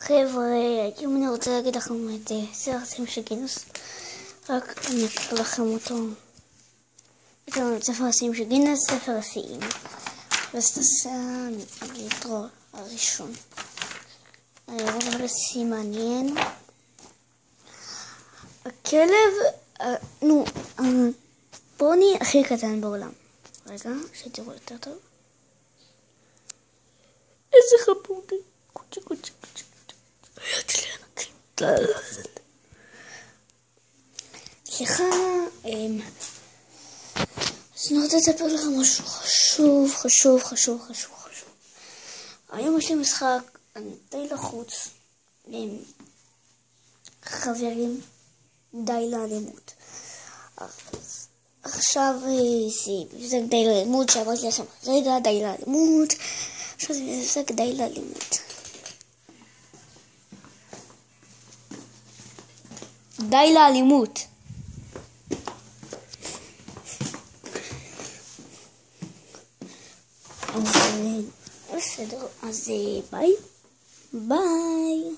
חבר'ה, היום אני רוצה להגיד לכם את סרטים של גינוס, רק אני אקרא לכם אותו. יש לנו את ספר השיאים של גינוס, ספר השיאים. ואז תעשה הליטרו הראשון. אני רואה לשיא מעניין. הכלב, הפוני הכי קטן בעולם. רגע, שתראו יותר טוב. איזה חמודי. קוצ'י. סליחה, אז אני רוצה לספר לך משהו חשוב. היום יש לי משחק, אני די לחוץ, עם חברים, די לאלימות. עכשיו זה די לאלימות, שעברתי לעשות רגע, די לאלימות, עכשיו זה משחק די לאלימות. די לאלימות. אז בסדר, אז ביי.